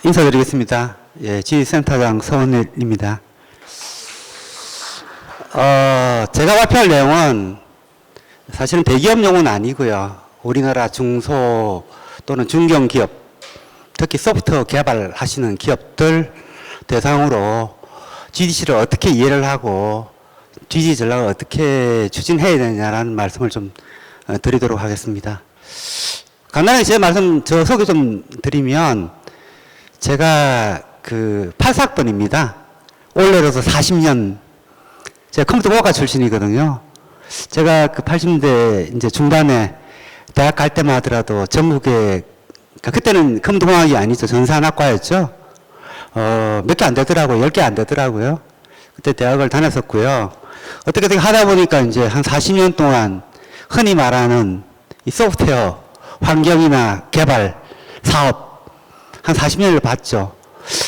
인사드리겠습니다. 예, 지휘센터장 서원일입니다. 제가 발표할 내용은 사실은 대기업 용어는 아니고요. 우리나라 중소 또는 중견기업, 특히 소프트웨어 개발하시는 기업들 대상으로 GDC를 어떻게 이해를 하고 GDC 전략을 어떻게 추진해야 되느냐라는 말씀을 좀 드리도록 하겠습니다. 간단하게 저 소개 좀 드리면, 제가 그 84학번입니다. 올해로서 40년, 제가 컴퓨터공학과 출신이거든요. 제가 그 80년대 이제 중반에 대학 갈 때만 하더라도 전국에, 그때는 컴퓨터공학이 아니죠. 전산학과였죠. 몇 개 안 되더라고요. 10개 안 되더라고요. 그때 대학을 다녔었고요. 어떻게 하다 보니까 이제 한 40년 동안 흔히 말하는 이 소프트웨어 환경이나 개발, 사업, 한 40년을 봤죠.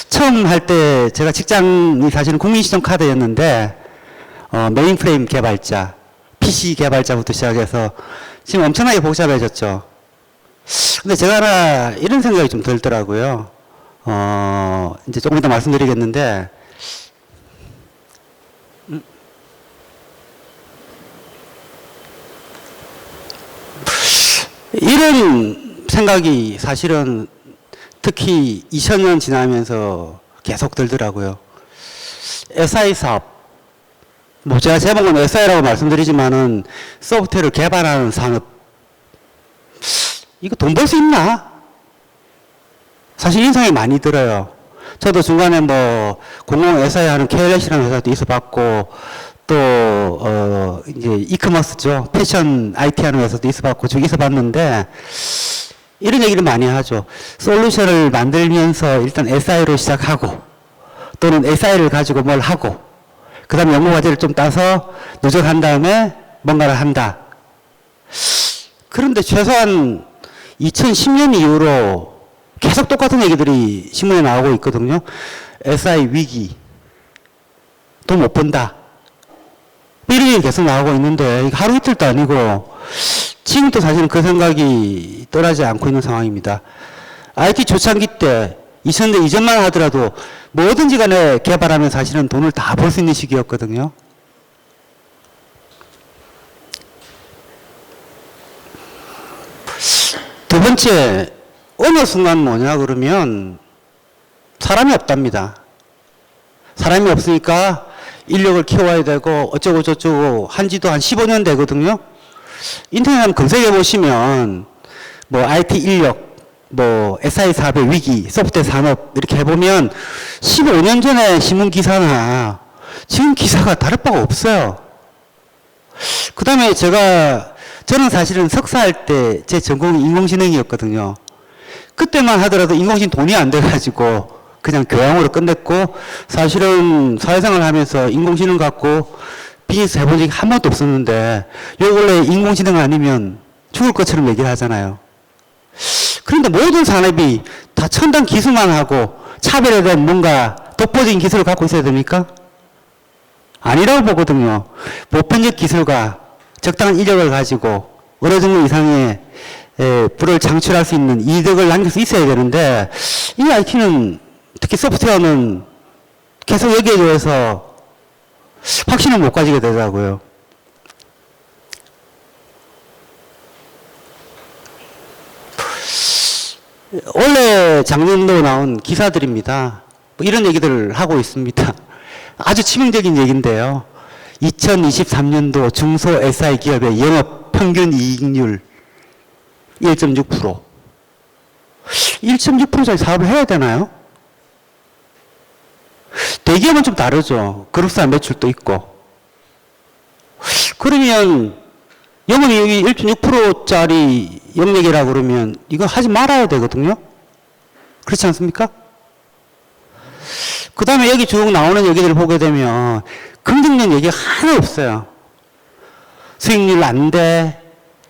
처음 할 때 제가 직장이 사실은 국민신용카드였는데, 메인프레임 개발자, PC 개발자부터 시작해서 지금 엄청나게 복잡해졌죠. 근데 제가 하나 이런 생각이 좀 들더라고요. 이제 조금 이따 말씀드리겠는데, 이런 생각이 사실은 특히 2000년 지나면서 계속 들더라고요. SI 사업, 뭐 제가 제목은 SI라고 말씀드리지만은 소프트웨어를 개발하는 산업, 이거 돈 벌 수 있나? 사실 인상이 많이 들어요. 저도 중간에 뭐 공공 SI 하는 KLS라는 회사도 있어봤고, 또 이제 이커머스죠, 패션 IT 하는 회사도 있어봤고 쭉 있어봤는데, 이런 얘기를 많이 하죠. 솔루션을 만들면서 일단 SI로 시작하고, 또는 SI를 가지고 뭘 하고, 그 다음에 연구 과제를 좀 따서 누적한 다음에 뭔가를 한다. 그런데 최소한 2010년 이후로 계속 똑같은 얘기들이 신문에 나오고 있거든요. SI 위기, 돈 못 번다, 이런 얘기 계속 나오고 있는데, 하루 이틀도 아니고 지금도 사실은 그 생각이 떠나지 않고 있는 상황입니다. IT 초창기 때 2000년 이전만 하더라도 뭐든지 간에 개발하면 사실은 돈을 다 벌 수 있는 시기였거든요. 두 번째, 어느 순간 뭐냐 그러면 사람이 없답니다. 사람이 없으니까 인력을 키워야 되고 어쩌고 저쩌고 한지도 한 15년 되거든요. 인터넷 한번 검색해 보시면 뭐 IT 인력, 뭐 SI 사업의 위기, 소프트웨어 산업 이렇게 해보면 15년 전에 신문 기사나 지금 기사가 다를 바가 없어요. 그 다음에 저는 사실은 석사할 때 제 전공이 인공지능이었거든요. 그때만 하더라도 인공지능 돈이 안 돼가지고 그냥 교양으로 끝냈고, 사실은 사회생활 하면서 인공지능 갖고 비즈니스 해본 적이 한 번도 없었는데, 요 원래 인공지능 아니면 죽을 것처럼 얘기를 하잖아요. 그런데 모든 산업이 다 첨단 기술만 하고 차별화된 뭔가 독보적인 기술을 갖고 있어야 됩니까? 아니라고 보거든요. 보편적 기술과 적당한 인력을 가지고 어느 정도 이상의 부를 창출할 수 있는 이득을 남길 수 있어야 되는데, 이 IT는 특히 소프트웨어는 계속 여기에 대해서 확신을 못 가지게 되더라고요. 원래 작년도 나온 기사들입니다. 뭐 이런 얘기들을 하고 있습니다. 아주 치명적인 얘기인데요. 2023년도 중소 SI 기업의 영업 평균 이익률 1.6%. 1.6%짜리 사업을 해야 되나요? 대기업은 좀 다르죠. 그룹사 매출도 있고. 그러면 영업이익이 1.6%짜리 영역이라고 그러면 이거 하지 말아야 되거든요. 그렇지 않습니까? 그 다음에 여기 쭉 나오는 얘기들을 보게 되면 긍정적 얘기가 하나 없어요. 수익률 안 돼.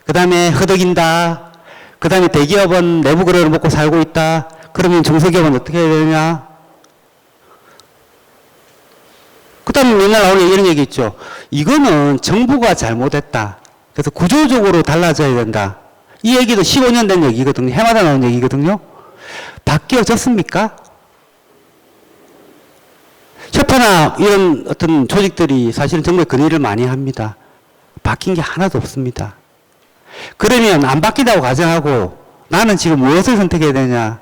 그 다음에 허덕인다. 그 다음에 대기업은 내부 거래를 먹고 살고 있다. 그러면 중소기업은 어떻게 해야 되냐? 그 다음에 맨날 나오는 이런 얘기 있죠. 이거는 정부가 잘못했다. 그래서 구조적으로 달라져야 된다. 이 얘기도 15년 된 얘기거든요. 해마다 나오는 얘기거든요. 바뀌어졌습니까? 회사나 이런 어떤 조직들이 사실은 정말 건의를 많이 합니다. 바뀐 게 하나도 없습니다. 그러면 안 바뀐다고 가정하고 나는 지금 무엇을 선택해야 되냐?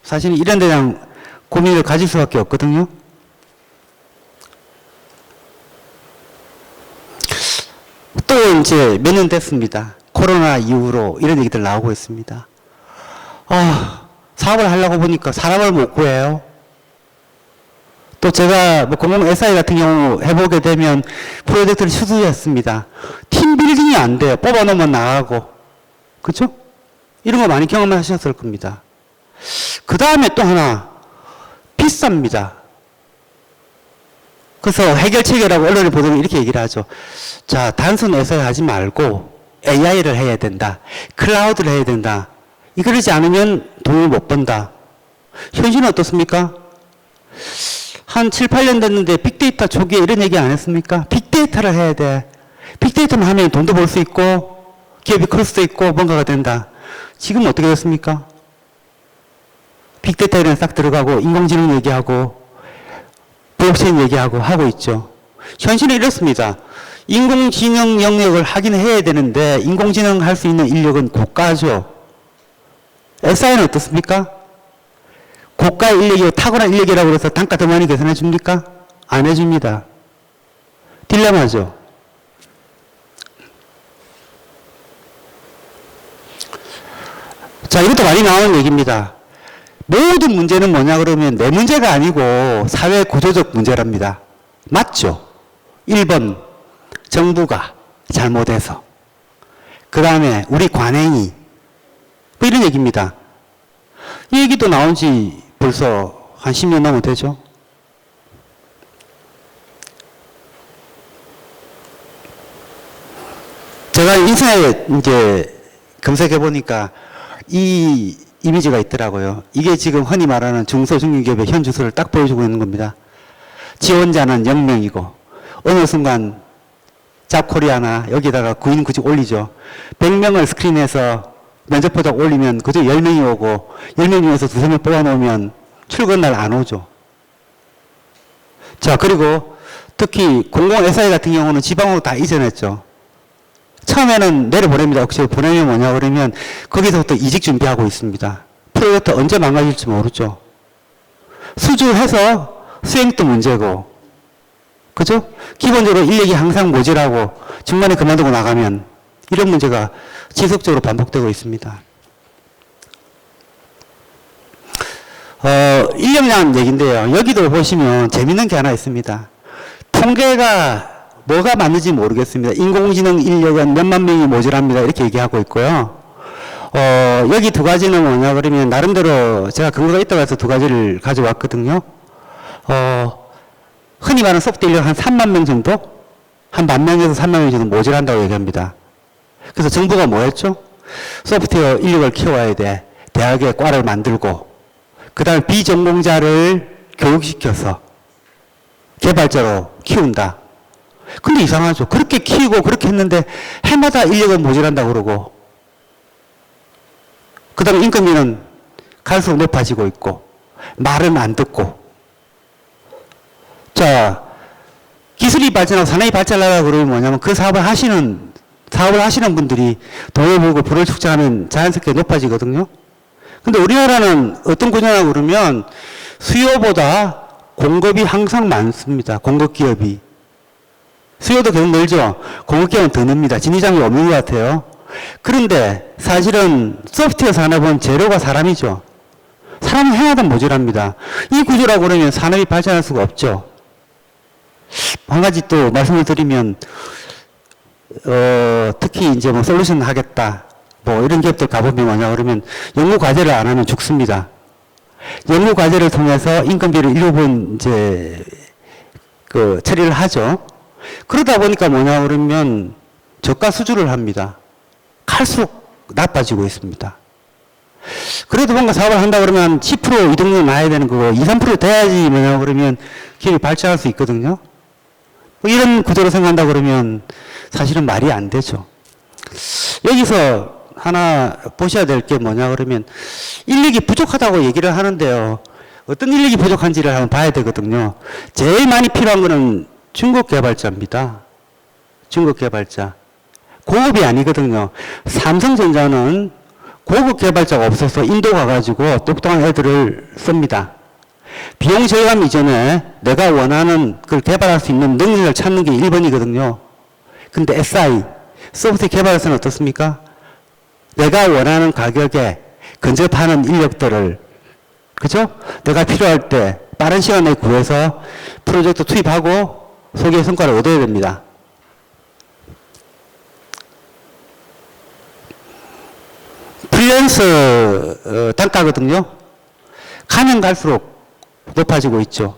사실은 이런 데 대한 고민을 가질 수밖에 없거든요. 또 이제 몇 년 됐습니다. 코로나 이후로 이런 얘기들 나오고 있습니다. 사업을 하려고 보니까 사람을 못 구해요. 또 제가 뭐 공공 SI 같은 경우 해보게 되면 프로젝트를 수주했습니다. 팀 빌딩이 안 돼요. 뽑아놓으면 나가고. 그렇죠? 이런 거 많이 경험하셨을 겁니다. 그 다음에 또 하나 비쌉니다. 그래서 해결책이라고 언론에 보도는 이렇게 얘기를 하죠. 자, 단순 SI 하지 말고 AI를 해야 된다. 클라우드를 해야 된다. 이러지 않으면 돈을 못 번다. 현실은 어떻습니까? 한 7, 8년 됐는데 빅데이터 초기에 이런 얘기 안 했습니까? 빅데이터를 해야 돼. 빅데이터만 하면 돈도 벌 수 있고 기업이 클 수도 있고 뭔가가 된다. 지금 어떻게 됐습니까? 빅데이터 이런 싹 들어가고 인공지능 얘기하고 블록체인 얘기하고 하고 있죠. 현실은 이렇습니다. 인공지능 영역을 하긴 해야 되는데 인공지능 할 수 있는 인력은 고가죠. SI는 어떻습니까? 고가 인력이 탁월한 인력이라고 해서 단가 더 많이 계산해 줍니까? 안 해줍니다. 딜레마죠. 자, 이것도 많이 나오는 얘기입니다. 모든 문제는 뭐냐 그러면 내 문제가 아니고 사회 구조적 문제랍니다. 맞죠? 1번 정부가 잘못해서 그 다음에 우리 관행이 뭐 이런 얘기입니다. 이 얘기도 나온 지 벌써 한 10년 넘어 되죠. 제가 인터넷 이제 검색해 보니까 이 이미지가 있더라고요. 이게 지금 흔히 말하는 중소중견기업의 현 주소를 딱 보여주고 있는 겁니다. 지원자는 0명이고 어느 순간 잡코리아나 여기다가 구인 구직 올리죠. 100명을 스크린해서 면접 보자 올리면 그저 10명이 오고 10명 중에서 2~3명 뽑아놓으면 출근 날 안 오죠. 자, 그리고 특히 공공 SI 같은 경우는 지방으로 다 이전했죠. 처음에는 내려보냅니다. 혹시 보내면 뭐냐 그러면 거기서부터 이직 준비하고 있습니다. 프로젝트 언제 망가질지 모르죠. 수주해서 수행도 문제고 그죠? 기본적으로 인력이 항상 모자라고 중간에 그만두고 나가면 이런 문제가 지속적으로 반복되고 있습니다. 인력량 얘기인데요. 여기도 보시면 재밌는 게 하나 있습니다. 통계가 뭐가 맞는지 모르겠습니다. 인공지능 인력은 몇만 명이 모자랍니다. 이렇게 얘기하고 있고요. 여기 두 가지는 뭐냐 그러면 나름대로 제가 근거가 있다고 해서 두 가지를 가져왔거든요. 흔히 말하는 소프트 인력 한 3만 명 정도? 한 10,000명에서 3만 명 정도 모자란다고 얘기합니다. 그래서 정부가 뭐 했죠? 소프트웨어 인력을 키워야 돼. 대학에 과를 만들고 그 다음에 비전공자를 교육시켜서 개발자로 키운다. 근데 이상하죠. 그렇게 키우고 그렇게 했는데 해마다 인력은 모자란다고 그러고 그 다음에 임금비는 갈수록 높아지고 있고 말은 안 듣고 자 기술이 발전하고 산업이 발전하려고 그러면 뭐냐면 그 사업을 하시는 분들이 돈을 벌고 부를 축적하면 자연스럽게 높아지거든요. 근데 우리나라는 어떤 구조냐 그러면 수요보다 공급이 항상 많습니다. 공급 기업이. 수요도 계속 늘죠. 공급 기업은 더 늡니다. 진위장이 없는 것 같아요. 그런데 사실은 소프트웨어 산업은 재료가 사람이죠. 사람이 하나도 모자랍니다. 이 구조라고 그러면 산업이 발전할 수가 없죠. 한 가지 또 말씀을 드리면 특히 이제 뭐 솔루션 하겠다. 뭐 이런 기업들 가보면 뭐냐 그러면 연구 과제를 안 하면 죽습니다. 연구 과제를 통해서 인건비를 일부분 이제 그 처리를 하죠. 그러다 보니까 뭐냐 그러면 저가 수주를 합니다. 갈수록 나빠지고 있습니다. 그래도 뭔가 사업을 한다 그러면 10% 이동률 나야 되는 거고 2~3% 돼야지 뭐냐 그러면 기업이 발전할 수 있거든요. 뭐 이런 구조로 생각한다 그러면 사실은 말이 안 되죠. 여기서 하나 보셔야 될 게 뭐냐 그러면 인력이 부족하다고 얘기를 하는데요. 어떤 인력이 부족한지를 한번 봐야 되거든요. 제일 많이 필요한 거는 중국 개발자입니다. 중국 개발자. 고급이 아니거든요. 삼성전자는 고급 개발자가 없어서 인도 가가지고 똑똑한 애들을 씁니다. 비용 절감 이전에 내가 원하는 걸 개발할 수 있는 능력을 찾는 게 1번이거든요. 근데 SI, 소프트웨어 개발에서는 어떻습니까? 내가 원하는 가격에 근접하는 인력들을, 그죠? 내가 필요할 때 빠른 시간에 구해서 프로젝트 투입하고 소기의 성과를 얻어야 됩니다. 프리랜서 단가거든요. 가면 갈수록 높아지고 있죠.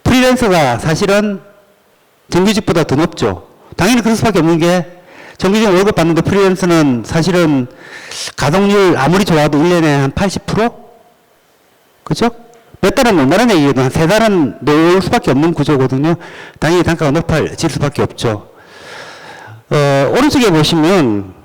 프리랜서가 사실은 정규직보다 더 높죠. 당연히 그럴 수밖에 없는 게 정규직 월급 받는데 프리랜서는 사실은 가동률 아무리 좋아도 1년에 한 80%? 그죠? 몇 달은 논다는 얘기거든요. 한 3달은 놓을 수밖에 없는 구조거든요. 당연히 단가가 높아질 수밖에 없죠. 오른쪽에 보시면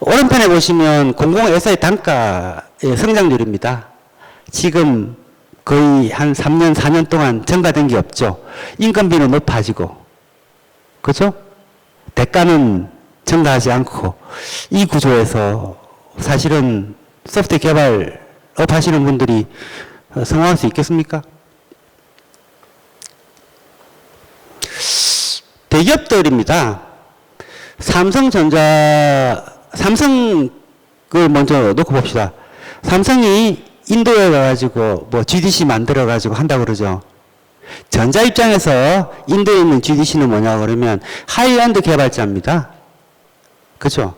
오른편에 보시면 공공 SI 단가의 성장률입니다. 지금 거의 한 3년, 4년 동안 증가된 게 없죠. 인건비는 높아지고, 그죠? 대가는 증가하지 않고, 이 구조에서 사실은 소프트웨어 개발업 하시는 분들이 성공할 수 있겠습니까? 대기업들입니다. 삼성을 먼저 놓고 봅시다. 삼성이 인도에 가가지고 뭐 GDC 만들어가지고 한다고 그러죠. 전자 입장에서 인도에 있는 GDC는 뭐냐 그러면 하이엔드 개발자입니다. 그죠?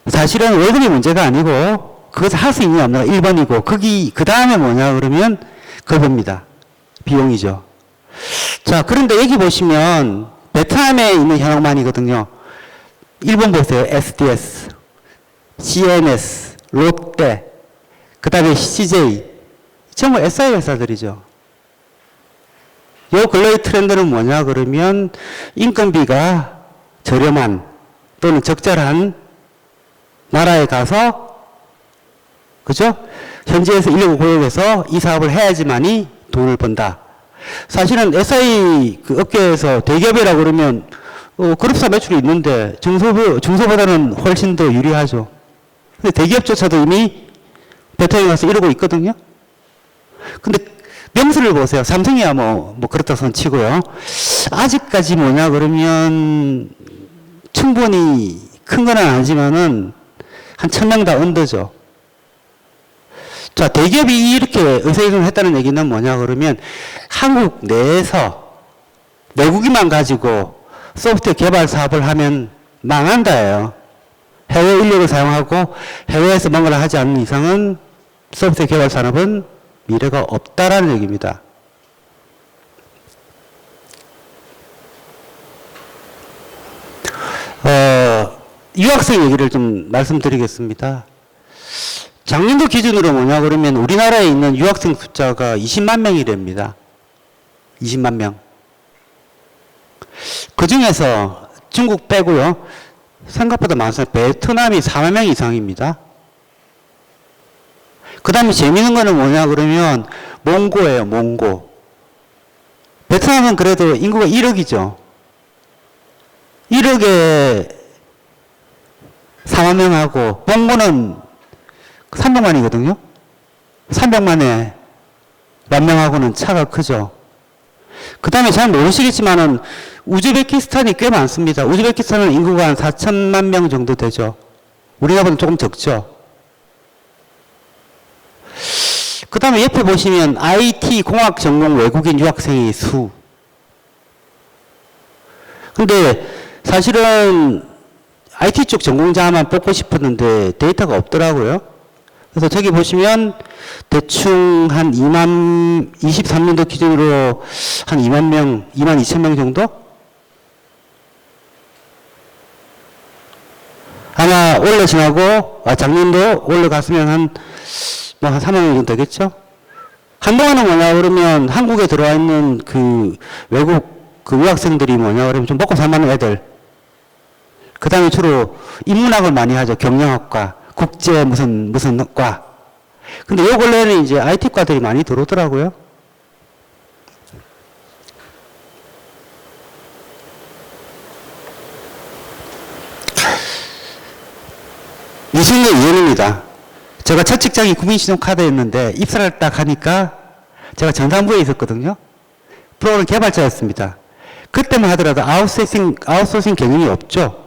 사실은 월급이 문제가 아니고 그것을 할 수 있느냐 없느냐 1번이고 그 다음에 뭐냐 그러면 그겁니다. 비용이죠. 자, 그런데 여기 보시면 베트남에 있는 현황만이거든요. 일본 보세요. SDS, CNS, 롯데, 그 다음에 CJ. 전부 SI 회사들이죠. 요 근래의 트렌드는 뭐냐 그러면 인건비가 저렴한 또는 적절한 나라에 가서, 그죠? 현지에서 인력을 고용해서 이 사업을 해야지만이 돈을 번다. 사실은 SI 그 업계에서 대기업이라고 그러면 그룹사 매출이 있는데 중소보다는 훨씬 더 유리하죠. 근데 대기업조차도 이미 베트남에 가서 이러고 있거든요. 근데 명수를 보세요. 삼성이야 뭐 그렇다 손 치고요. 아직까지 뭐냐 그러면 충분히 큰 건 아니지만은 한 1000명 다 언더죠. 자, 대기업이 이렇게 의사결정을 했다는 얘기는 뭐냐 그러면 한국 내에서 내국인만 가지고 소프트웨어 개발 사업을 하면 망한다예요. 해외 인력을 사용하고 해외에서 뭔가를 하지 않는 이상은 소프트웨어 개발 산업은 미래가 없다라는 얘기입니다. 유학생 얘기를 좀 말씀드리겠습니다. 작년도 기준으로 뭐냐 그러면 우리나라에 있는 유학생 숫자가 20만 명이랍니다. 20만 명. 그 중에서 중국 빼고요. 생각보다 많습니다. 베트남이 4만 명 이상입니다. 그 다음에 재미있는 거는 뭐냐 그러면 몽고예요. 몽고. 베트남은 그래도 인구가 1억이죠. 1억에 4만 명하고 몽고는 300만이거든요. 300만에 만 명하고는 차가 크죠. 그 다음에 잘 모르시겠지만은 우즈베키스탄이 꽤 많습니다. 우즈베키스탄은 인구가 한 4천만 명 정도 되죠. 우리나라보다 조금 적죠. 그 다음에 옆에 보시면 IT 공학 전공 외국인 유학생의 수. 근데 사실은 IT 쪽 전공자만 뽑고 싶었는데 데이터가 없더라고요. 그래서 저기 보시면 대충 한 23년도 기준으로 한 2만 명, 2만 2천 명 정도? 아마 올해 지나고, 작년도 올해 갔으면 한 3만 명 정도 되겠죠? 한동안은 뭐냐 그러면 한국에 들어와 있는 그 외국 그 유학생들이 뭐냐 그러면 좀 먹고 살만한 애들. 그 다음에 주로 인문학을 많이 하죠. 경영학과, 국제 무슨 과. 근데 요 근래에는 이제 IT과들이 많이 들어오더라고요. 이승의 이현입니다. 제가 첫 직장이 국민신용카드였는데 입사를 딱 하니까 제가 전산부에 있었거든요. 프로그램 개발자였습니다. 그때만 하더라도 아웃소싱 경영이 없죠.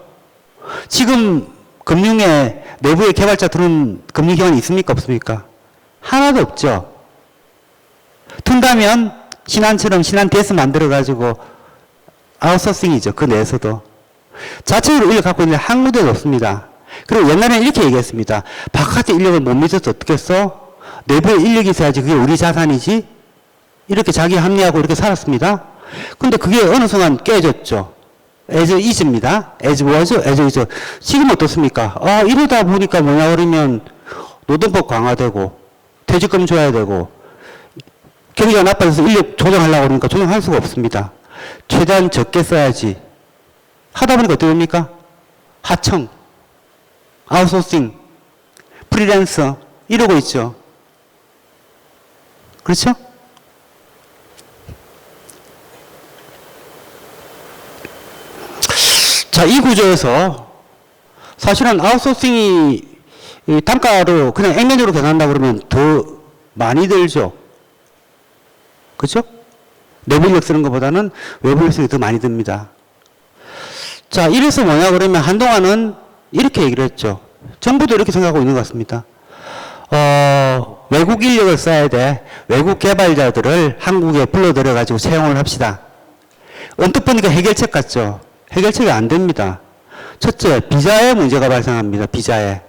지금 금융에 내부에 개발자 들어온 금융기관이 있습니까? 없습니까? 하나도 없죠. 둔다면 신한처럼 신한DS 만들어가지고 아웃소싱이죠. 그 내에서도. 자체적으로 인력 갖고 있는데 한 군데도 없습니다. 그리고 옛날에는 이렇게 얘기했습니다. 바깥의 인력을 못 믿어서 어떻게 써? 내부에 인력이 있어야지 그게 우리 자산이지? 이렇게 자기 합리하고 이렇게 살았습니다. 근데 그게 어느 순간 깨졌죠. as is입니다. as was, as is. 지금 어떻습니까? 이러다 보니까 뭐냐 그러면 노동법 강화되고 퇴직금 줘야 되고 경기가 나빠져서 인력 조정하려고 그러니까 조정할 수가 없습니다. 최대한 적게 써야지. 하다 보니까 어떻게 됩니까? 하청, 아웃소싱, 프리랜서 이러고 있죠. 그렇죠? 자, 이 구조에서 사실은 아웃소싱이 단가로 그냥 액면으로 계산한다 그러면 더 많이 들죠. 그렇죠? 내부 인력 쓰는 것보다는 외부 인력 쓰는 게 더 많이 듭니다. 자, 이래서 뭐냐 그러면 한동안은 이렇게 얘기를 했죠. 정부도 이렇게 생각하고 있는 것 같습니다. 외국 인력을 써야 돼. 외국 개발자들을 한국에 불러들여가지고 채용을 합시다. 언뜻 보니까 해결책 같죠? 해결책이 안 됩니다. 첫째, 비자에 문제가 발생합니다. 비자에.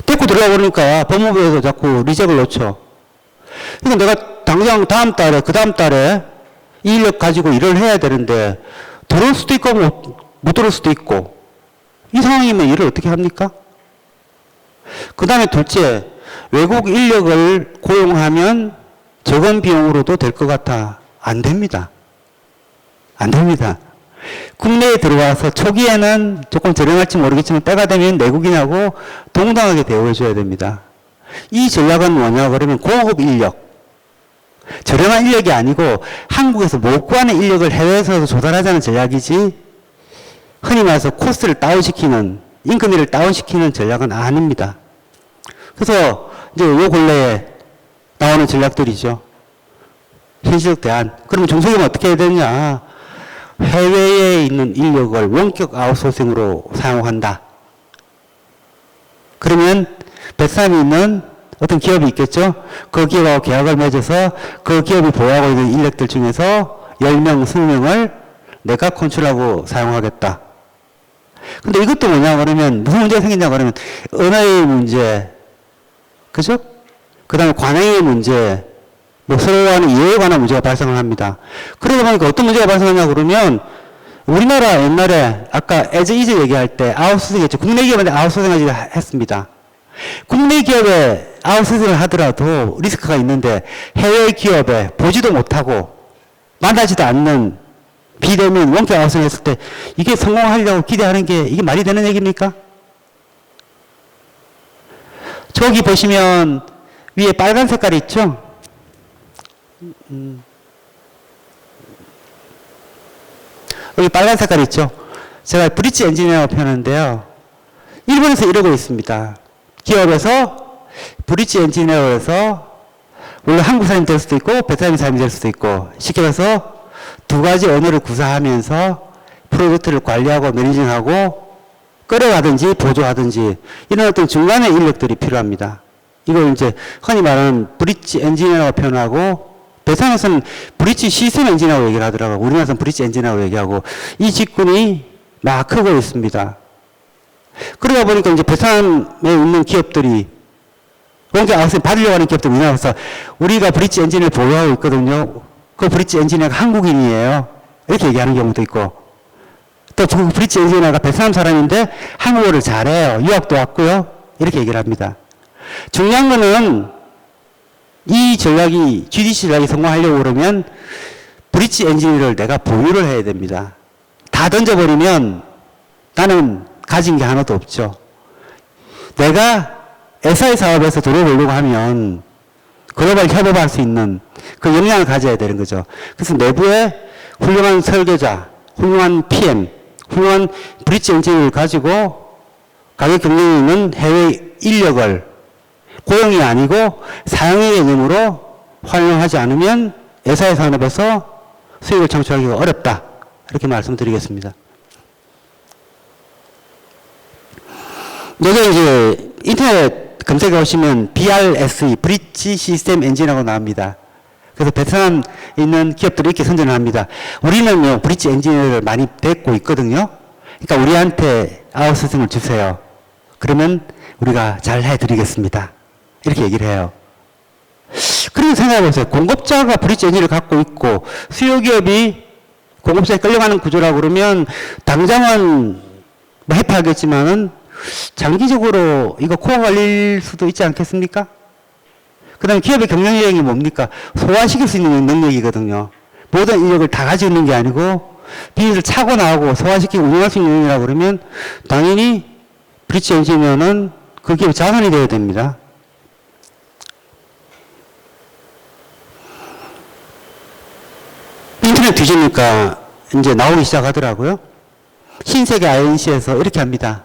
데리고 들어가 보니까 법무부에서 자꾸 리젝을 놓죠. 그러니까 내가 당장 다음 달에, 그 다음 달에 이 인력 가지고 일을 해야 되는데 들어올 수도 있고 못 들어올 수도 있고 이 상황이면 일을 어떻게 합니까? 그 다음에 둘째, 외국 인력을 고용하면 적은 비용으로도 될 것 같아. 안 됩니다. 안 됩니다. 국내에 들어와서 초기에는 조금 저렴할지 모르겠지만 때가 되면 내국인하고 동등하게 대우해줘야 됩니다. 이 전략은 뭐냐 그러면 고급 인력, 저렴한 인력이 아니고 한국에서 못 구하는 인력을 해외에서 조달하자는 전략이지 흔히 말해서 코스트를 다운시키는, 인건비를 다운시키는 전략은 아닙니다. 그래서 이제 요 근래에 나오는 전략들이죠. 현실적 대안. 그러면 중소기업은 어떻게 해야 되느냐. 해외에 있는 인력을 원격 아웃소싱으로 사용한다. 그러면 베트남에 있는 어떤 기업이 있겠죠. 그 기업하고 계약을 맺어서 그 기업이 보유하고 있는 인력들 중에서 10명, 20명을 내가 컨트롤하고 사용하겠다. 근데 이것도 뭐냐 그러면 무슨 문제가 생기냐 그러면 언어의 문제, 그죠? 그 다음에 관행의 문제, 뭐 서로 간의 이해에 관한 문제가 발생을 합니다. 그러다 보니까 어떤 문제가 발생하냐 그러면 우리나라 옛날에 아까 as is 얘기할 때 아웃소싱 했죠. 국내 기업한테 아웃소싱 했습니다. 국내 기업에 아웃소싱을 하더라도 리스크가 있는데 해외 기업에 보지도 못하고 만나지도 않는 비대면 원격 아웃소싱 했을 때 이게 성공하려고 기대하는 게 이게 말이 되는 얘기입니까? 저기 보시면 위에 빨간 색깔이 있죠? 여기 빨간 색깔 있죠? 제가 브릿지 엔지니어라고 표현하는데요. 일본에서 이러고 있습니다. 기업에서 브릿지 엔지니어로 해서 물론 한국 사람이 될 수도 있고 베트남 사람이 될 수도 있고 쉽게 말해서 두 가지 언어를 구사하면서 프로젝트를 관리하고 매니징하고 끌어가든지 보조하든지 이런 어떤 중간의 인력들이 필요합니다. 이걸 이제 흔히 말하는 브릿지 엔지니어라고 표현하고 베트남에서는 브릿지 시스템 엔지니어라고 얘기를 하더라고요. 우리나라에서는 브릿지 엔지니어라고 얘기하고 이 직군이 막 크고 있습니다. 그러다 보니까 이제 베트남에 있는 기업들이 원격 아웃소싱 받으려고 하는 기업들 우리나라에서 우리가 브릿지 엔지니어를 보유하고 있거든요. 그 브릿지 엔지니어가 한국인이에요. 이렇게 얘기하는 경우도 있고 또 그 브릿지 엔지니어가 베트남 사람인데 한국어를 잘해요. 유학도 왔고요. 이렇게 얘기를 합니다. 중요한 거는 이 전략이 GDC 전략이 성공하려고 그러면 브릿지 엔지니어를 내가 보유를 해야 됩니다. 다 다 던져버리면 나는 가진 게 하나도 없죠. 내가 SI 사업에서 돈을 벌려고 하면 글로벌 협업할 수 있는 그 역량을 가져야 되는 거죠. 그래서 내부에 훌륭한 설계자, 훌륭한 PM, 훌륭한 브릿지 엔지니어를 가지고 가격 경쟁이 있는 해외 인력을 고용이 아니고 사용의 개념으로 활용하지 않으면 SI 산업에서 수익을 창출하기가 어렵다. 이렇게 말씀드리겠습니다. 여기 이제 인터넷 검색해 보시면 BRSE, 브릿지 시스템 엔진이라고 나옵니다. 그래서 베트남에 있는 기업들이 이렇게 선전을 합니다. 우리는요, 브릿지 엔지니어를 많이 뵙고 있거든요. 그러니까 우리한테 아웃소싱을 주세요. 그러면 우리가 잘 해드리겠습니다. 이렇게 얘기를 해요. 그리고 생각해 보세요. 공급자가 브릿지 엔진을 갖고 있고 수요기업이 공급자에 끌려가는 구조라고 그러면 당장은 뭐 해파하겠지만은 장기적으로 이거 코어 걸릴 수도 있지 않겠습니까? 그 다음에 기업의 경영력이 뭡니까? 소화시킬 수 있는 능력이거든요. 모든 인력을 다 가지고 있는 게 아니고 비즈니스를 차고 나오고 소화시키고 운영할 수 있는 능력이라고 그러면 당연히 브릿지 엔지니어는 그 기업의 자산이 되어야 됩니다. 인터넷 뒤지니까 이제 나오기 시작하더라고요. 신세계 INC에서 이렇게 합니다.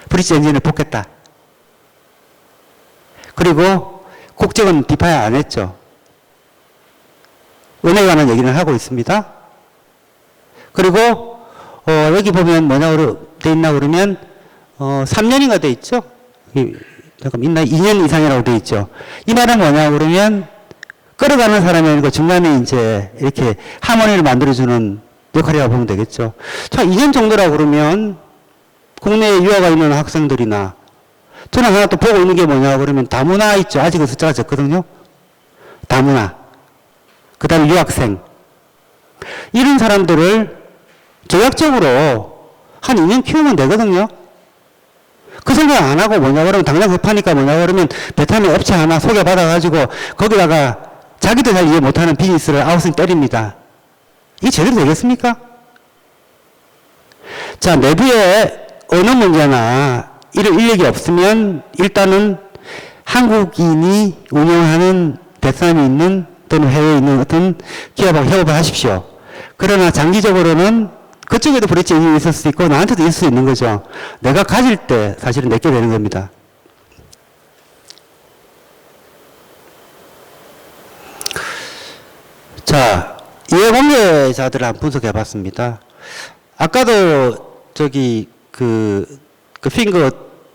브릿지 엔진을 뽑겠다. 그리고 국적은 디파이 안 했죠. 은행에 관한 얘기는 하고 있습니다. 그리고 여기 보면 뭐냐고 돼 있나 그러면 3년인가 돼 있죠. 잠깐 있나 2년 이상이라고 돼 있죠. 이 말은 뭐냐고 그러면 끌어가는 사람이 아니고 중간에 이제 이렇게 하모니를 만들어주는 역할이라고 보면 되겠죠. 자, 2년 정도라고 그러면 국내에 유학가 있는 학생들이나 저는 하나 또 보고 있는 게 뭐냐 그러면 다문화 있죠. 아직은 숫자가 적거든요. 다문화. 그 다음에 유학생. 이런 사람들을 조약적으로 한 2년 키우면 되거든요. 그 생각 안 하고 뭐냐 그러면 당장 급하니까 뭐냐 그러면 베트남에 업체 하나 소개받아가지고 거기다가 자기도 잘 이해 못하는 비즈니스를 아웃을 때립니다. 이게 제대로 되겠습니까? 자, 내부에 언어 문제나 이런 인력이 없으면 일단은 한국인이 운영하는 베트남에 있는 또는 해외에 있는 어떤 기업하고 협업을 하십시오. 그러나 장기적으로는 그쪽에도 브릿지 엔진이 있을 수도 있고 나한테도 있을 수 있는 거죠. 내가 가질 때 사실은 내게 되는 겁니다. 자, 이해관계자들을 한번 분석해 봤습니다. 아까도 저기 그 핑거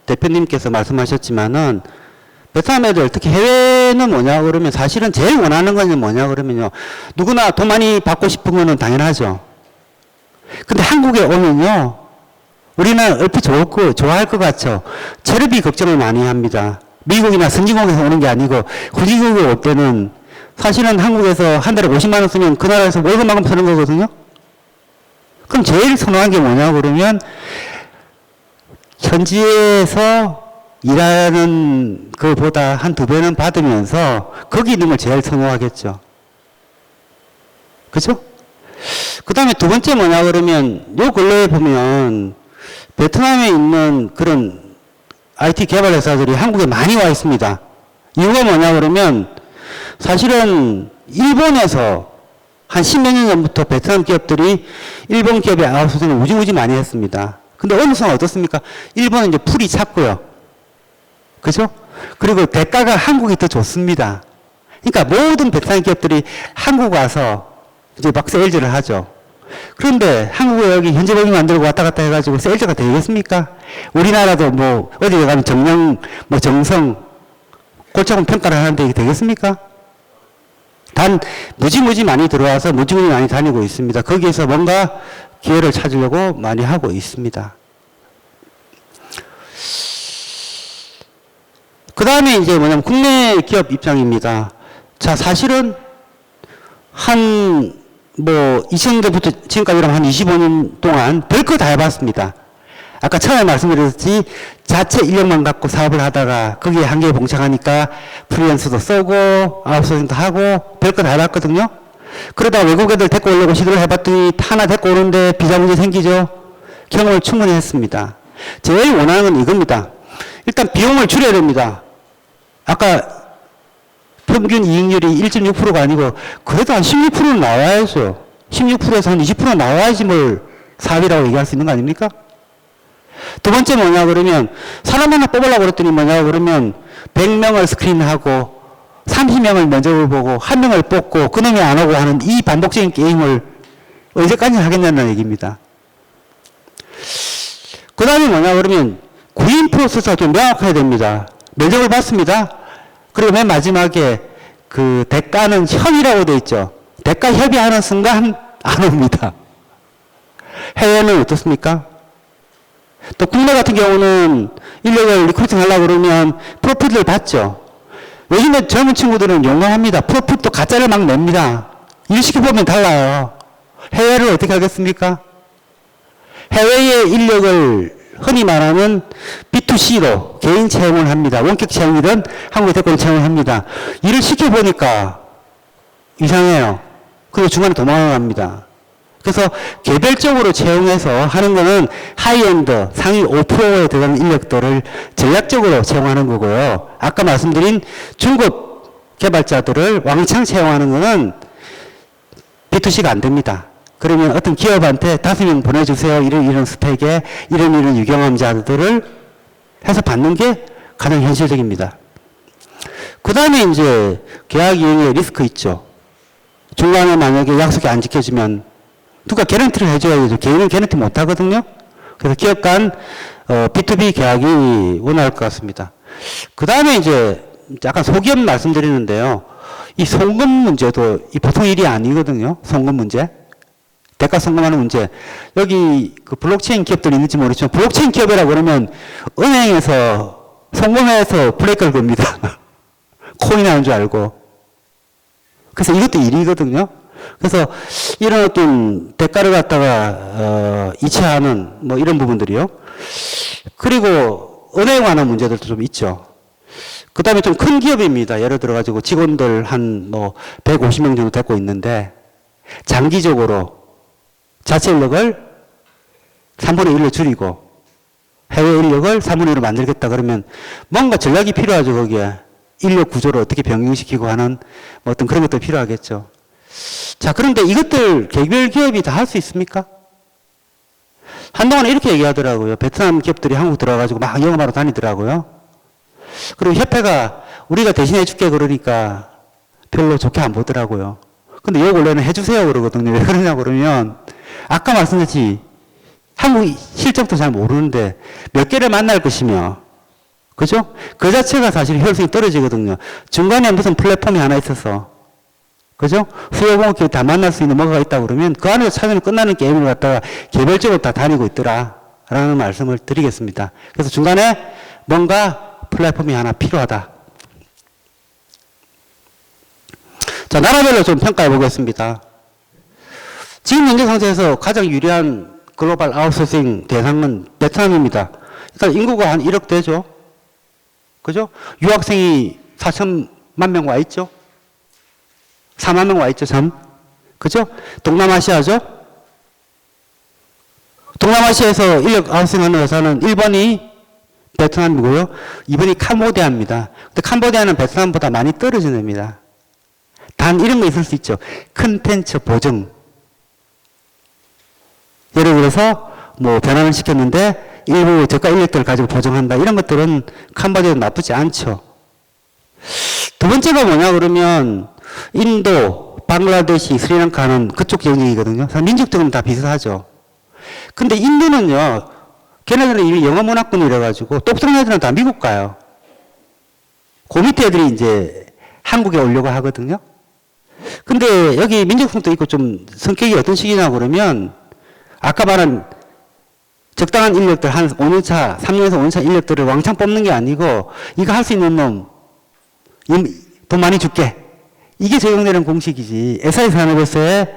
대표님께서 말씀하셨지만은 베트남 애들 특히 해외는 뭐냐 그러면 사실은 제일 원하는 건 뭐냐 그러면요. 누구나 돈 많이 받고 싶은 거는 당연하죠. 근데 한국에 오면요. 우리는 얼핏 좋아할 것 같죠. 체류비 걱정을 많이 합니다. 미국이나 선진국에서 오는 게 아니고 후진국에 올 때는 사실은 한국에서 한 달에 50만 원 쓰면 그 나라에서 월급만큼 쓰는 거거든요. 그럼 제일 선호한 게 뭐냐 그러면 현지에서 일하는 것보다 한 2배는 받으면서 거기 있는 걸 제일 선호하겠죠. 그죠? 그 다음에 두 번째 뭐냐 그러면 요 근래에 보면 베트남에 있는 그런 IT 개발 회사들이 한국에 많이 와 있습니다. 이유가 뭐냐 그러면 사실은 일본에서 한 10몇 년 전부터 베트남 기업들이 일본 기업의 아웃소싱을 우지우지 많이 했습니다. 근데 어느 순간 어떻습니까? 일본은 이제 풀이 찼고요. 그죠? 그리고 대가가 한국이 더 좋습니다. 그러니까 모든 베트남 기업들이 한국 와서 이제 막 세일즈를 하죠. 그런데 한국에 여기 현지법인 만들고 왔다 갔다 해가지고 세일즈가 되겠습니까? 우리나라도 뭐 어디 가면 정령, 뭐 정성, 골차공 평가를 하는데 이게 되겠습니까? 단 무지무지 많이 들어와서 무지무지 많이 다니고 있습니다. 거기에서 뭔가 기회를 찾으려고 많이 하고 있습니다. 그 다음에 이제 뭐냐면 국내 기업 입장입니다. 자, 사실은 한 뭐 2000년대부터 지금까지 한 25년 동안 별거 다 해봤습니다. 아까 처음에 말씀드렸듯이 자체 인력만 갖고 사업을 하다가 거기에 한계에 봉착하니까 프리랜서도 써고 아웃소싱도 하고 별거 다 해봤거든요. 그러다 외국 애들 데리고 오려고 시도를 해봤더니 하나 데리고 오는데 비자 문제 생기죠. 경험을 충분히 했습니다. 제일 원하는 건 이겁니다. 일단 비용을 줄여야 됩니다. 아까 평균 이익률이 1.6%가 아니고 그래도 한 16%는 나와야죠. 16%에서 한 20% 나와야지 뭘 사업이라고 얘기할 수 있는 거 아닙니까? 두 번째 뭐냐 그러면 사람 하나 뽑으려고 그랬더니 뭐냐 그러면 100명을 스크린하고 30명을 면접을 보고 한 명을 뽑고 그놈이 안 오고 하는 이 반복적인 게임을 언제까지 하겠냐는 얘기입니다. 그 다음에 뭐냐 그러면 구인 프로세스가 좀 명확해야 됩니다. 면접을 받습니다. 그리고 맨 마지막에 그 대가는 협의라고 돼 있죠. 대가 협의하는 순간 안 옵니다. 해외는 어떻습니까? 또 국내 같은 경우는 인력을 리크루팅 하려고 그러면 프로필을 받죠. 요즘에 젊은 친구들은 용감합니다. 프로필도 가짜를 막 냅니다. 일 시켜보면 달라요. 해외를 어떻게 하겠습니까? 해외의 인력을 흔히 말하는 B2C로 개인 채용을 합니다. 원격 채용이든 한국에 데리고 채용을 합니다. 일을 시켜보니까 이상해요. 그리고 중간에 도망갑니다. 그래서 개별적으로 채용해서 하는 거는 하이엔드 상위 5%에 들어가는 인력들을 전략적으로 채용하는 거고요. 아까 말씀드린 중급 개발자들을 왕창 채용하는 거는 B2C가 안 됩니다. 그러면 어떤 기업한테 5명 보내주세요. 이런 스펙에 이런 유경험자들을 해서 받는 게 가장 현실적입니다. 그 다음에 이제 계약 이행의 리스크 있죠. 중간에 만약에 약속이 안 지켜지면 누가 개런티를 해줘야죠. 개인은 개런티 못 하거든요. 그래서 기업 간 B2B 계약이 원활할 것 같습니다. 그 다음에 이제 약간 소기업 말씀드리는데요. 이 송금 문제도 이 보통 일이 아니거든요. 송금 문제. 대가 송금하는 문제. 여기 그 블록체인 기업들이 있는지 모르지만 블록체인 기업이라고 그러면 은행에서 송금해서 브레이크를 겁니다. 코인 하는 줄 알고. 그래서 이것도 일이거든요. 그래서 이런 어떤 대가를 갖다가 이체하는 뭐 이런 부분들이요. 그리고 은행에 관한 문제들도 좀 있죠. 그 다음에 좀 큰 기업입니다. 예를 들어 가지고 직원들 한 뭐 150명 정도 데리고 있는데 장기적으로 자체 인력을 3분의 1로 줄이고 해외 인력을 3분의 1로 만들겠다 그러면 뭔가 전략이 필요하죠. 거기에 인력 구조를 어떻게 변경시키고 하는 뭐 어떤 그런 것도 필요하겠죠. 자, 그런데 이것들 개별 기업이 다 할 수 있습니까? 한동안 이렇게 얘기하더라고요. 베트남 기업들이 한국 들어가가지고 막 영업하러 다니더라고요. 그리고 협회가 우리가 대신해 줄게 그러니까 별로 좋게 안 보더라고요. 근데 여기 원래는 해주세요 그러거든요. 왜 그러냐 그러면 아까 말씀드렸지 한국 실적도 잘 모르는데 몇 개를 만날 것이며 그죠? 그 자체가 사실 효율성이 떨어지거든요. 중간에 무슨 플랫폼이 하나 있어서 그죠? 수요공업기업 다 만날 수 있는 뭐가 있다 그러면 그 안에서 찾으면 끝나는 게임을 갖다가 개별적으로 다 다니고 있더라 라는 말씀을 드리겠습니다. 그래서 중간에 뭔가 플랫폼이 하나 필요하다. 자, 나라별로 좀 평가해 보겠습니다. 지금 현재 상태에서 가장 유리한 글로벌 아웃소싱 대상은 베트남입니다. 일단 인구가 한 1억 되죠. 그죠? 유학생이 4천만 명 와 있죠. 4만 명 와 있죠, 참. 그죠? 동남아시아죠? 동남아시아에서 인력 아웃소싱하는 회사는 1번이 베트남이고요. 2번이 캄보디아입니다. 근데 캄보디아는 베트남보다 많이 떨어진 데입니다. 단 이런 거 있을 수 있죠. 컨텐츠 보증. 예를 들어서 뭐 변환을 시켰는데 일부 저가 인력들을 가지고 보증한다. 이런 것들은 캄보디아도 나쁘지 않죠. 두 번째가 뭐냐 그러면 인도, 방글라데시, 스리랑카는 그쪽 영역이거든요. 사실 민족적으로는 다 비슷하죠. 근데 인도는요. 걔네들은 이미 영어 문화권이라 가지고 똑똑한 애들은 다 미국 가요. 그 밑에 애들이 이제 한국에 오려고 하거든요. 근데 여기 민족성도 있고 좀 성격이 어떤 식이냐 그러면 아까 말한 적당한 인력들 한 5년차, 3년에서 5년차 인력들을 왕창 뽑는 게 아니고 이거 할 수 있는 놈, 돈 많이 줄게. 이게 적용되는 공식이지. SI 산업에서의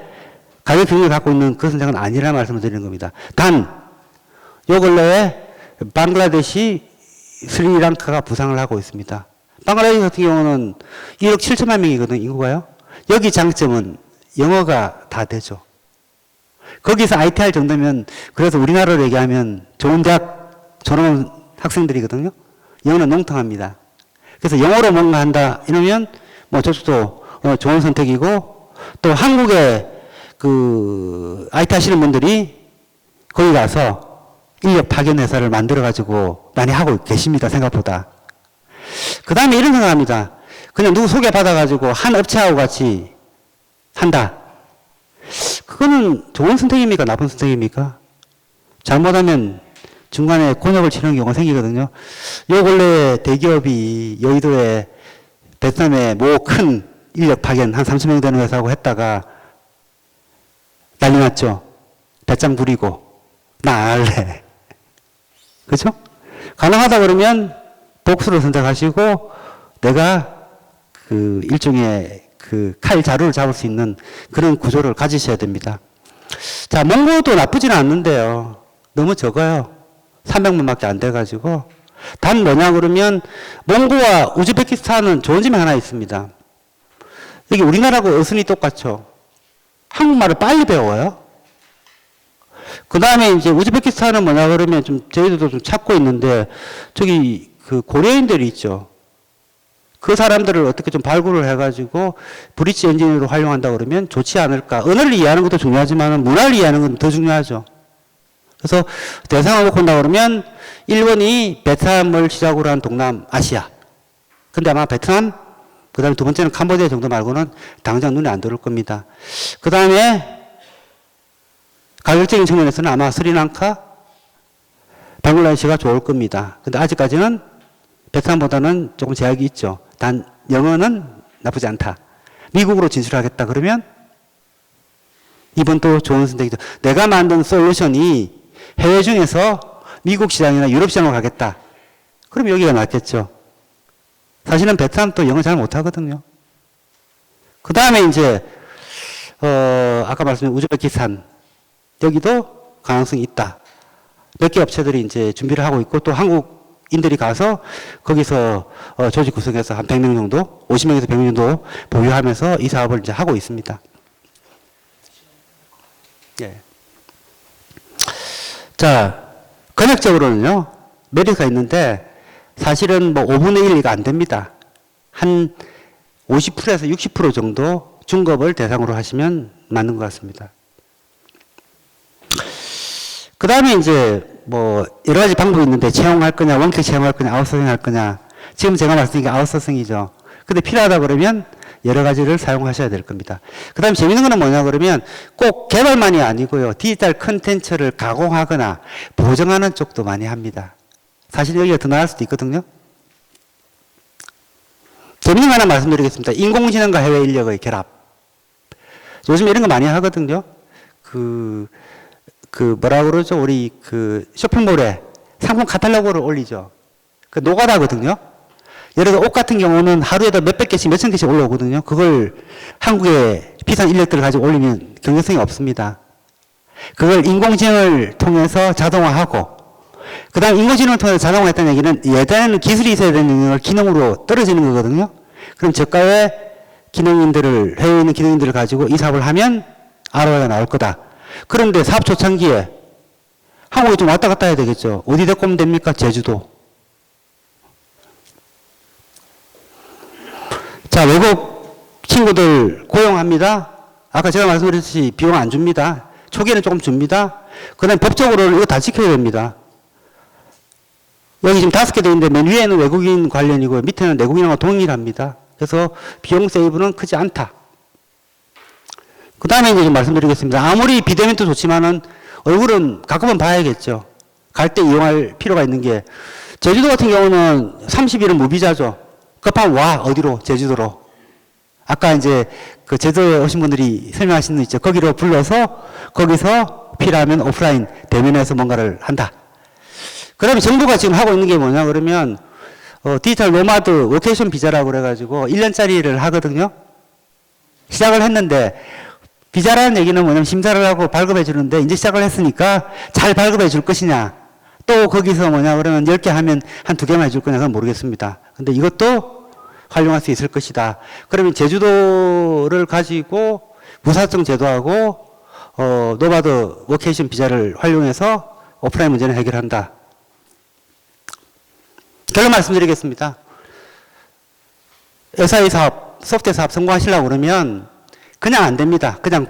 가격 경쟁을 갖고 있는 그 선생은 아니라는 말씀을 드리는 겁니다. 단, 요 근래에 방글라데시, 스리랑카가 부상을 하고 있습니다. 방글라데시 같은 경우는 1억 7천만 명이거든요, 인구가요. 여기 장점은 영어가 다 되죠. 거기서 IT 할 정도면, 그래서 우리나라로 얘기하면 좋은 대학 졸업한 학생들이거든요. 영어는 농통합니다. 그래서 영어로 뭔가 한다 이러면 뭐 저쪽도 좋은 선택이고, 또 한국에 그 IT 하시는 분들이 거기 가서 인력 파견 회사를 만들어 가지고 많이 하고 계십니다. 생각보다. 그 다음에 이런 생각합니다. 그냥 누구 소개받아 가지고 한 업체하고 같이 한다. 그거는 좋은 선택입니까? 나쁜 선택입니까? 잘못하면 중간에 곤욕을 치르는 경우가 생기거든요. 요 근래 대기업이 여의도에 베트남에 뭐 큰 인력 파견 한 30명 되는 회사하고 했다가 난리 났죠. 배짱 부리고 나 안 할래. 그렇죠? 가능하다 그러면 복수를 선택하시고 내가 그 일종의 그 칼 자루를 잡을 수 있는 그런 구조를 가지셔야 됩니다. 자, 몽고도 나쁘지는 않는데요. 너무 적어요. 300만밖에 안 돼가지고. 단 뭐냐 그러면 몽고와 우즈베키스탄은 좋은 점이 하나 있습니다. 여기 우리나라하고 어순이 똑같죠. 한국말을 빨리 배워요. 그 다음에 이제 우즈베키스탄은 뭐냐 그러면 좀 저희들도 좀 찾고 있는데 저기 그 고려인들이 있죠. 그 사람들을 어떻게 좀 발굴을 해가지고 브릿지 엔지니어로 활용한다 그러면 좋지 않을까. 언어를 이해하는 것도 중요하지만 문화를 이해하는 건 더 중요하죠. 그래서 대상을 놓고 한다 그러면 일본이 베트남을 시작으로 한 동남아시아. 근데 아마 베트남, 그 다음에 두 번째는 캄보디아 정도 말고는 당장 눈에 안 들어올 겁니다. 그 다음에 가격적인 측면에서는 아마 스리랑카, 방글라데시가 좋을 겁니다. 근데 아직까지는 베트남보다는 조금 제약이 있죠. 단 영어는 나쁘지 않다. 미국으로 진출하겠다 그러면 이번 또 좋은 선택이죠. 내가 만든 솔루션이 해외 중에서 미국 시장이나 유럽 시장으로 가겠다. 그럼 여기가 낫겠죠. 사실은 베트남 또 영어 잘 못하거든요. 그 다음에 이제 아까 말씀드린 우즈베키스탄 여기도 가능성이 있다. 몇 개 업체들이 이제 준비를 하고 있고 또 한국인들이 가서 거기서 조직 구성해서 한 100명 정도, 50명에서 100명 정도 보유하면서 이 사업을 이제 하고 있습니다. 예. 자, 금액적으로는요, 메리트가 있는데 사실은 뭐 5분의 1, 2가 안 됩니다. 한 50%에서 60% 정도 중급을 대상으로 하시면 맞는 것 같습니다. 그 다음에 이제 뭐 여러 가지 방법이 있는데 채용할 거냐, 원격 채용할 거냐, 아웃소싱 할 거냐. 지금 제가 말씀드린 게 아웃소싱이죠. 근데 필요하다 그러면 여러 가지를 사용하셔야 될 겁니다. 그 다음에 재밌는 거는 뭐냐 그러면 꼭 개발만이 아니고요. 디지털 컨텐츠를 가공하거나 보정하는 쪽도 많이 합니다. 사실 여기가 더 나을 수도 있거든요. 재밌는 거 하나 말씀드리겠습니다. 인공지능과 해외 인력의 결합. 요즘 이런 거 많이 하거든요. 뭐라 그러죠? 우리 쇼핑몰에 상품 카탈로그를 올리죠. 노가다거든요. 예를 들어 옷 같은 경우는 하루에도 몇백 개씩, 몇천 개씩 올라오거든요. 그걸 한국의 비싼 인력들을 가지고 올리면 경쟁성이 없습니다. 그걸 인공지능을 통해서 자동화하고, 그 다음 인공지능을 통해서 자동화했다는 얘기는 예전에는 기술이 있어야 되는 걸 기능으로 떨어지는 거거든요. 그럼 저가의 기능인들을, 해외에 있는 기능인들을 가지고 이 사업을 하면 ROI가 나올 거다. 그런데 사업 초창기에 한국에 좀 왔다 갔다 해야 되겠죠. 어디 데리고 오면 됩니까? 제주도. 자, 외국 친구들 고용합니다. 아까 제가 말씀드렸듯이 비용 안 줍니다. 초기에는 조금 줍니다. 그 다음에 법적으로 이거 다 지켜야 됩니다. 여기 지금 5개 되어 있는데 맨 위에는 외국인 관련이고 밑에는 내국인하고 동일합니다. 그래서 비용 세이브는 크지 않다. 그 다음에 이제 좀 말씀드리겠습니다. 아무리 비대면도 좋지만은 얼굴은 가끔은 봐야겠죠. 갈 때 이용할 필요가 있는 게 제주도 같은 경우는 30일은 무비자죠. 급하면 와 어디로? 제주도로. 아까 이제 그 제주도에 오신 분들이 설명하신 거 있죠. 거기로 불러서 거기서 필요하면 오프라인 대면에서 뭔가를 한다. 그 다음에 정부가 지금 하고 있는 게 뭐냐 그러면 디지털 노마드 워케이션 비자라고 그래가지고 1년짜리를 하거든요. 시작을 했는데 비자라는 얘기는 뭐냐면 심사를 하고 발급해 주는데 이제 시작을 했으니까 잘 발급해 줄 것이냐 또 거기서 뭐냐 그러면 10개 하면 한 2개만 해줄 거냐 그건 모르겠습니다. 근데 이것도 활용할 수 있을 것이다. 그러면 제주도를 가지고 무사증 제도하고 노마드 워케이션 비자를 활용해서 오프라인 문제는 해결한다. 결론 말씀드리겠습니다. SI 사업, 소프트웨어 사업 성공하시려고 그러면 그냥 안 됩니다. 그냥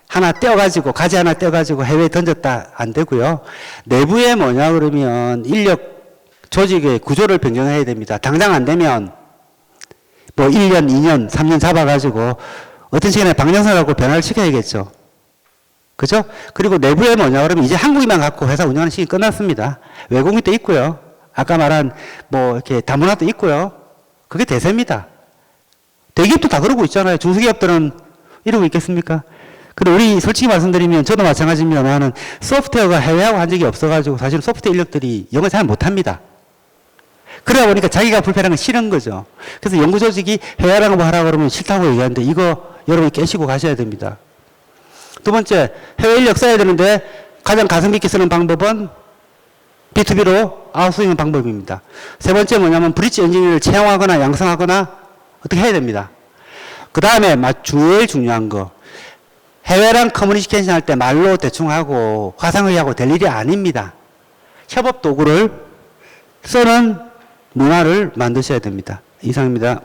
하나 떼어가지고, 가지 하나 떼어가지고 해외에 던졌다 안 되고요. 내부에 뭐냐 그러면 인력 조직의 구조를 변경해야 됩니다. 당장 안 되면 뭐 1년, 2년, 3년 잡아가지고 어떤 시간에 방향성하고 변화를 시켜야겠죠. 그죠? 그리고 내부에 뭐냐 그러면 이제 한국인만 갖고 회사 운영하는 시기 끝났습니다. 외국인도 있고요. 아까 말한 뭐 이렇게 다문화도 있고요. 그게 대세입니다. 대기업도 다 그러고 있잖아요. 중소기업들은 이러고 있겠습니까? 그리고 우리 솔직히 말씀드리면 저도 마찬가지입니다만은 소프트웨어가 해외하고 한 적이 없어가지고 사실 소프트웨어 인력들이 영어 잘 못합니다. 그러다 보니까 자기가 불편한 건 싫은 거죠. 그래서 연구조직이 해외라는 거 하라고 그러면 싫다고 얘기하는데 이거 여러분이 깨시고 가셔야 됩니다. 두 번째, 해외 인력 써야 되는데 가장 가성비 있게 쓰는 방법은 B2B로 아웃소싱하는 방법입니다. 세 번째 뭐냐면 브릿지 엔지니어를 채용하거나 양성하거나 어떻게 해야 됩니다. 그 다음에 제일 중요한 거. 해외랑 커뮤니케이션 할 때 말로 대충 하고 화상회의하고 될 일이 아닙니다. 협업 도구를 쓰는 문화를 만드셔야 됩니다. 이상입니다.